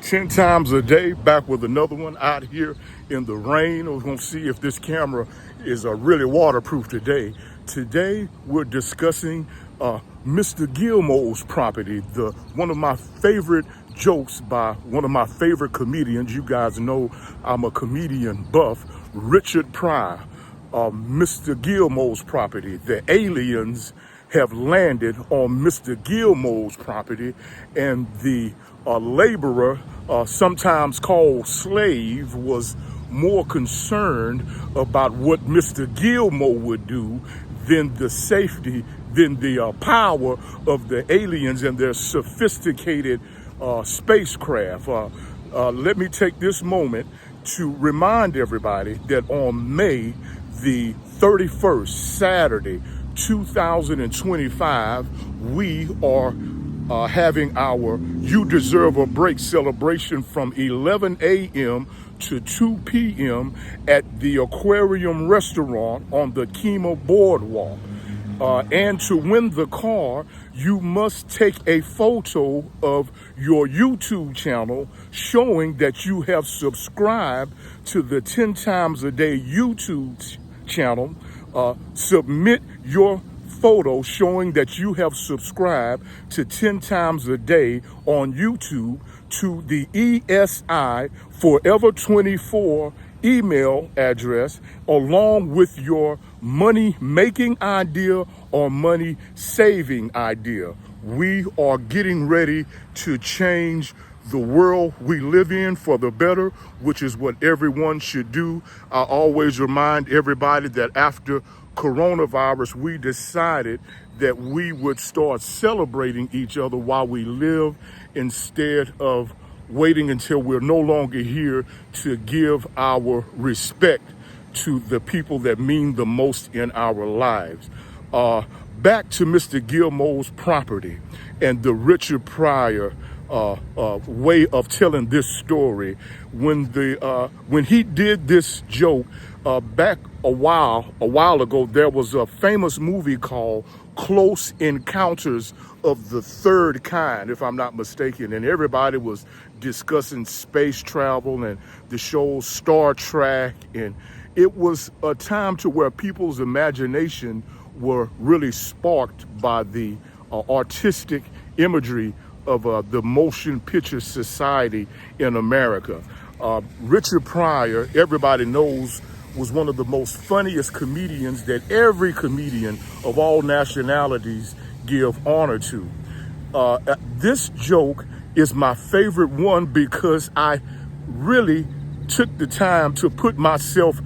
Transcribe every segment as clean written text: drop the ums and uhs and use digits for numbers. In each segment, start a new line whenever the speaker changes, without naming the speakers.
10 times a day, back with another one out here in the rain. We're going to see if this camera is really waterproof today. Today, we're discussing Mr. Gilmore's property, one of my favorite jokes by one of my favorite comedians. You guys know I'm a comedian buff, Richard Pryor. Mr. Gilmore's property. The aliens have landed on Mr. Gilmore's property, and the laborer, sometimes called slave, was more concerned about what Mr. Gilmore would do than the safety, than the power of the aliens and their sophisticated spacecraft. Let me take this moment to remind everybody that on May the 31st, Saturday, 2025, we are having our You Deserve a Break celebration from 11 a.m. to 2 p.m. at the Aquarium Restaurant on the Kemah Boardwalk. And to win the car, you must take a photo of your YouTube channel showing that you have subscribed to the 10 times a day YouTube channel. Submit your photo showing that you have subscribed to 10 times a day on YouTube to the ESI Forever 24 email address, along with your money making idea or money saving idea. We are getting ready to change the world we live in for the better, which is what everyone should do. I always remind everybody that after coronavirus, we decided that we would start celebrating each other while we live instead of waiting until we're no longer here to give our respect to the people that mean the most in our lives. Back to Mr. Gilmore's property and the Richard Pryor way of telling this story. When he did this joke back a while ago, there was a famous movie called Close Encounters of the Third Kind, if I'm not mistaken, and everybody was discussing space travel and the show Star Trek, and it was a time to where people's imagination were really sparked by the artistic imagery of the motion picture society in America. Richard Pryor, everybody knows, was one of the most funniest comedians that every comedian of all nationalities give honor to. This joke is my favorite one because I really took the time to put myself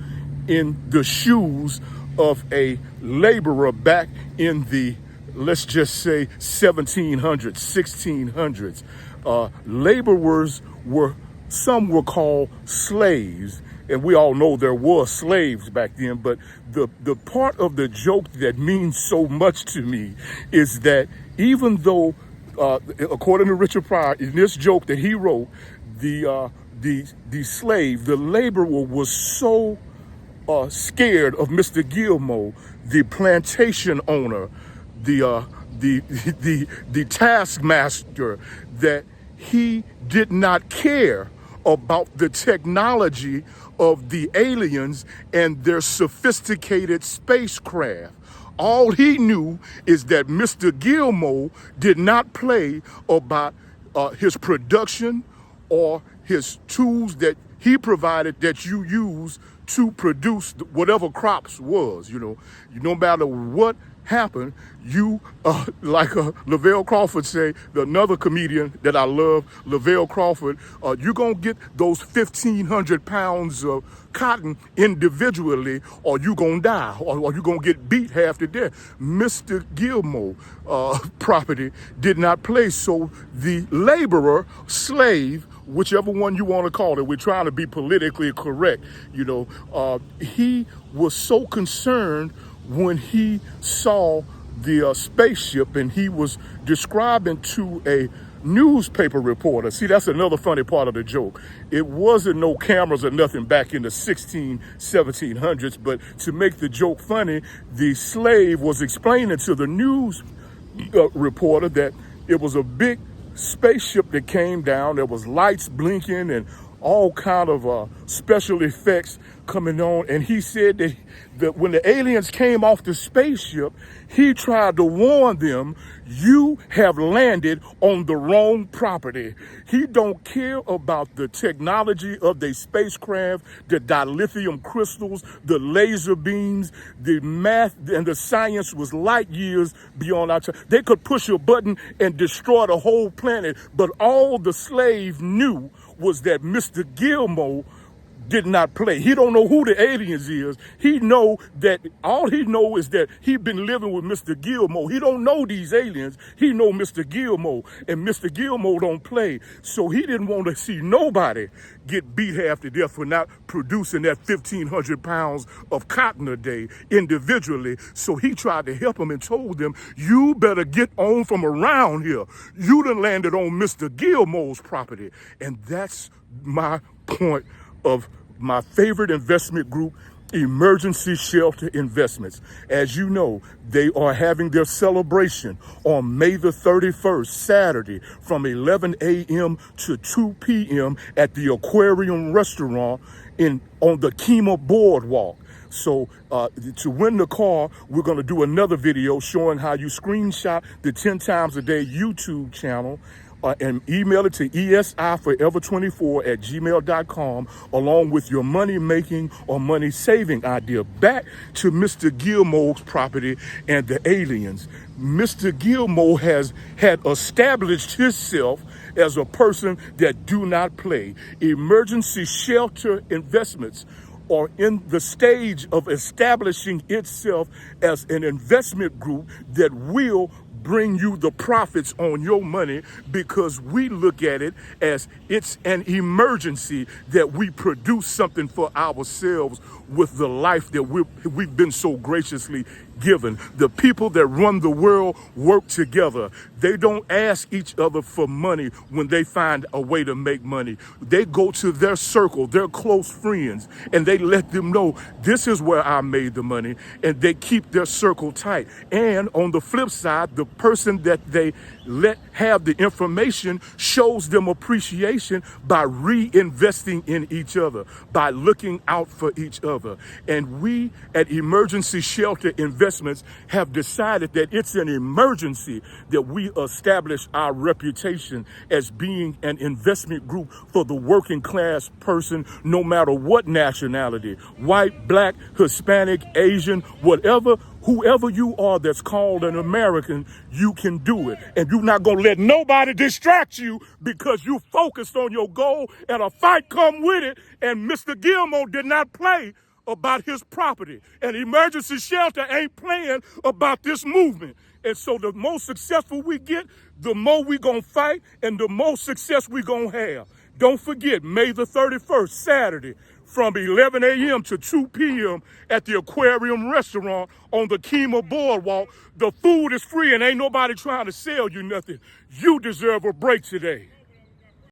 in the shoes of a laborer back in the, let's just say, 1700s, 1600s. Laborers some were called slaves, and we all know there were slaves back then, but the part of the joke that means so much to me is that even though, according to Richard Pryor, in this joke that he wrote, the slave, the laborer, was so scared of Mr. Gilmore, the plantation owner, the taskmaster, that he did not care about the technology of the aliens and their sophisticated spacecraft. All he knew is that Mr. Gilmore did not play about his production or his tools that he provided that you use to produce whatever crops was. No matter what happened, you, like Lavelle Crawford say, another comedian that I love, Lavelle Crawford, you're going to get those 1,500 pounds of cotton individually, or you're going to die, or you're going to get beat half to death. Mr. Gilmore property did not play, so the laborer, slave, whichever one you want to call it, we're trying to be politically correct, he was so concerned when he saw the spaceship, and he was describing to a newspaper reporter. See, that's another funny part of the joke. It wasn't no cameras or nothing back in the 1700s, but to make the joke funny, the slave was explaining to the news reporter that it was a big spaceship that came down. There was lights blinking and all kind of special effects coming on. And he said that when the aliens came off the spaceship, he tried to warn them, you have landed on the wrong property. He don't care about the technology of the spacecraft, the dilithium crystals, the laser beams, the math and the science was light years beyond our time. They could push a button and destroy the whole planet, but all the slave knew was that Mr. Gilmore did not play. He don't know who the aliens is. He know that all he know is that he been living with Mr. Gilmore. He don't know these aliens. He know Mr. Gilmore, and Mr. Gilmore don't play. So he didn't want to see nobody get beat half to death for not producing that 1,500 pounds of cotton a day individually. So he tried to help them and told them, you better get on from around here. You done landed on Mr. Gilmore's property. And that's my point of my favorite investment group, Emergency Shelter Investments. As you know, they are having their celebration on May the 31st, Saturday, from 11 a.m. to 2 p.m. at the Aquarium Restaurant on the Kemah Boardwalk. So to win the car, we're going to do another video showing how you screenshot the 10 times a day YouTube channel and email it to esiforever24@gmail.com along with your money-making or money-saving idea. Back to Mr. Gilmore's property and the aliens. Mr. Gilmore had established himself as a person that do not play. Emergency Shelter Investments are in the stage of establishing itself as an investment group that will bring you the profits on your money, because we look at it as it's an emergency that we produce something for ourselves with the life that we've been so graciously given. The people that run the world work together. They don't ask each other for money when they find a way to make money. They go to their circle, their close friends, and they let them know this is where I made the money, and they keep their circle tight. And on the flip side, the person that they let have the information shows them appreciation by reinvesting in each other, by looking out for each other. And we at Emergency Shelter Investments have decided that it's an emergency that we establish our reputation as being an investment group for the working class person, no matter what nationality, white, black, Hispanic, Asian, whatever. Whoever you are that's called an American, you can do it. And you're not going to let nobody distract you because you focused on your goal and a fight come with it. And Mr. Gilmore did not play about his property. And Emergency Shelter ain't playing about this movement. And so the more successful we get, the more we going to fight and the more success we going to have. Don't forget, May the 31st, Saturday, from 11 a.m. to 2 p.m. at the Aquarium Restaurant on the Kemah Boardwalk. The food is free and ain't nobody trying to sell you nothing. You deserve a break today.